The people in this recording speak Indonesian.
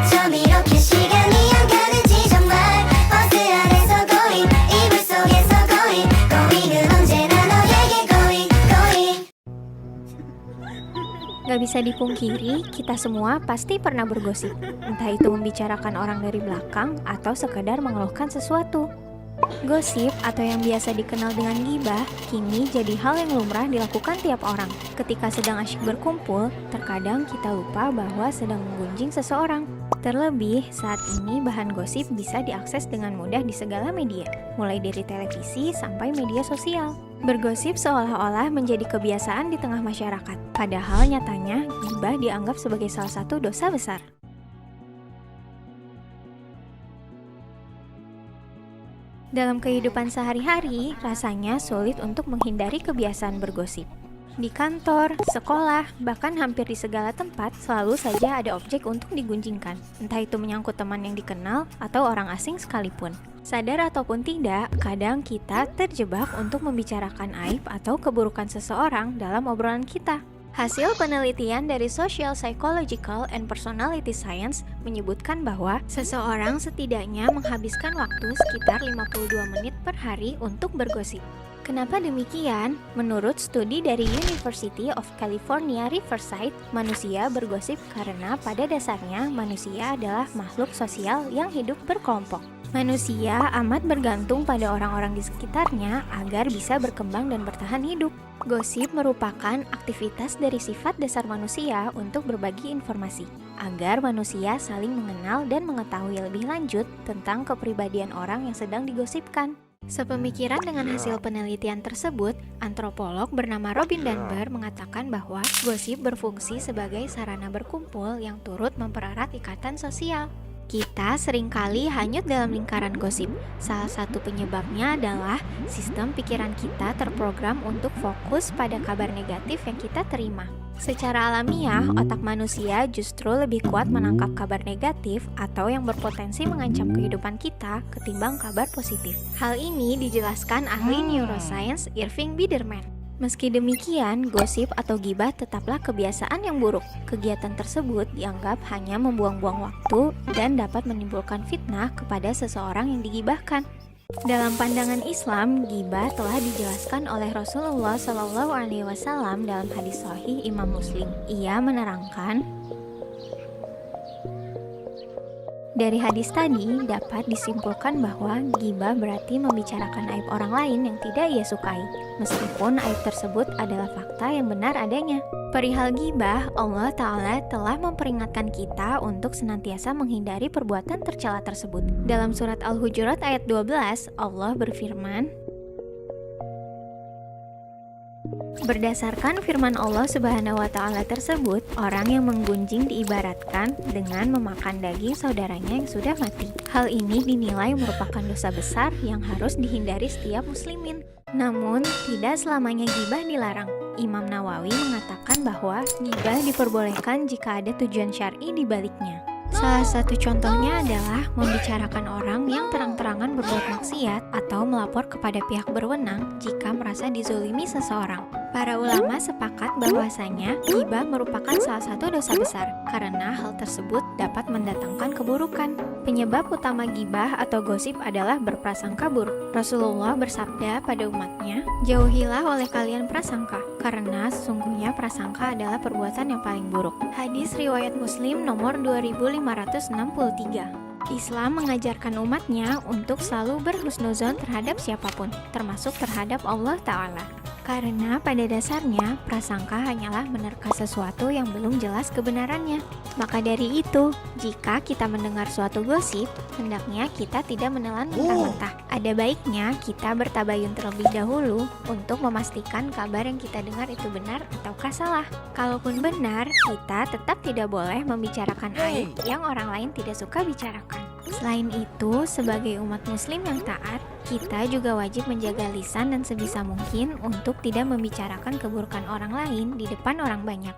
어쩜 이렇게 시간이 안 가는지 정말 버스 안에서 고잉 이불 속에서 고잉 고잉은 언제나 너에게 고잉 고잉. Gak bisa dipungkiri, kita semua pasti pernah bergosip. Entah itu membicarakan orang dari belakang atau sekadar mengeluhkan sesuatu. Gosip atau yang biasa dikenal dengan gibah kini jadi hal yang lumrah dilakukan tiap orang. Ketika sedang asyik berkumpul, terkadang kita lupa bahwa sedang menggunjing seseorang. Terlebih, saat ini bahan gosip bisa diakses dengan mudah di segala media, mulai dari televisi sampai media sosial. Bergosip seolah-olah menjadi kebiasaan di tengah masyarakat, padahal nyatanya gibah dianggap sebagai salah satu dosa besar. Dalam kehidupan sehari-hari, rasanya sulit untuk menghindari kebiasaan bergosip. Di kantor, sekolah, bahkan hampir di segala tempat, selalu saja ada objek untuk digunjingkan. Entah itu menyangkut teman yang dikenal atau orang asing sekalipun. Sadar ataupun tidak, kadang kita terjebak untuk membicarakan aib atau keburukan seseorang dalam obrolan kita. Hasil penelitian dari Social Psychological and Personality Science menyebutkan bahwa seseorang setidaknya menghabiskan waktu sekitar 52 menit per hari untuk bergosip. Kenapa demikian? Menurut studi dari University of California Riverside, manusia bergosip karena pada dasarnya manusia adalah makhluk sosial yang hidup berkelompok. Manusia amat bergantung pada orang-orang di sekitarnya agar bisa berkembang dan bertahan hidup. Gosip merupakan aktivitas dari sifat dasar manusia untuk berbagi informasi, agar manusia saling mengenal dan mengetahui lebih lanjut tentang kepribadian orang yang sedang digosipkan. Sepemikiran dengan hasil penelitian tersebut, antropolog bernama Robin Dunbar mengatakan bahwa gosip berfungsi sebagai sarana berkumpul yang turut mempererat ikatan sosial. Kita seringkali hanyut dalam lingkaran gosip. Salah satu penyebabnya adalah sistem pikiran kita terprogram untuk fokus pada kabar negatif yang kita terima. Secara alamiah, otak manusia justru lebih kuat menangkap kabar negatif atau yang berpotensi mengancam kehidupan kita ketimbang kabar positif. Hal ini dijelaskan ahli neuroscience Irving Biderman. Meski demikian, gosip atau gibah tetaplah kebiasaan yang buruk. Kegiatan tersebut dianggap hanya membuang-buang waktu dan dapat menimbulkan fitnah kepada seseorang yang digibahkan. Dalam pandangan Islam, gibah telah dijelaskan oleh Rasulullah SAW dalam hadis Sahih Imam Muslim. Ia menerangkan, dari hadis tadi dapat disimpulkan bahwa gibah berarti membicarakan aib orang lain yang tidak ia sukai, meskipun aib tersebut adalah fakta yang benar adanya. Perihal gibah, Allah Ta'ala telah memperingatkan kita untuk senantiasa menghindari perbuatan tercela tersebut. Dalam surat Al-Hujurat ayat 12, Allah berfirman, berdasarkan firman Allah Subhanahu wa Ta'ala tersebut, orang yang menggunjing diibaratkan dengan memakan daging saudaranya yang sudah mati. Hal ini dinilai merupakan dosa besar yang harus dihindari setiap muslimin. Namun, tidak selamanya gibah dilarang. Imam Nawawi mengatakan bahwa gibah diperbolehkan jika ada tujuan syar'i di baliknya. Salah satu contohnya adalah membicarakan orang yang terang-terangan berbuat maksiat atau melapor kepada pihak berwenang jika merasa dizolimi seseorang. Para ulama sepakat bahwasanya gibah merupakan salah satu dosa besar karena hal tersebut dapat mendatangkan keburukan. Penyebab utama gibah atau gosip adalah berprasangka buruk. Rasulullah bersabda pada umatnya, jauhilah oleh kalian prasangka, karena sesungguhnya prasangka adalah perbuatan yang paling buruk. Hadis riwayat Muslim nomor 2563. Islam mengajarkan umatnya untuk selalu berhusnuzon terhadap siapapun, termasuk terhadap Allah Ta'ala. Karena pada dasarnya, prasangka hanyalah menerka sesuatu yang belum jelas kebenarannya. Maka dari itu, jika kita mendengar suatu gosip, hendaknya kita tidak menelan mentah-mentah. Ada baiknya kita bertabayun terlebih dahulu untuk memastikan kabar yang kita dengar itu benar ataukah salah. Kalaupun benar, kita tetap tidak boleh membicarakan aib yang orang lain tidak suka bicarakan. Selain itu, sebagai umat muslim yang taat, kita juga wajib menjaga lisan dan sebisa mungkin untuk tidak membicarakan keburukan orang lain di depan orang banyak.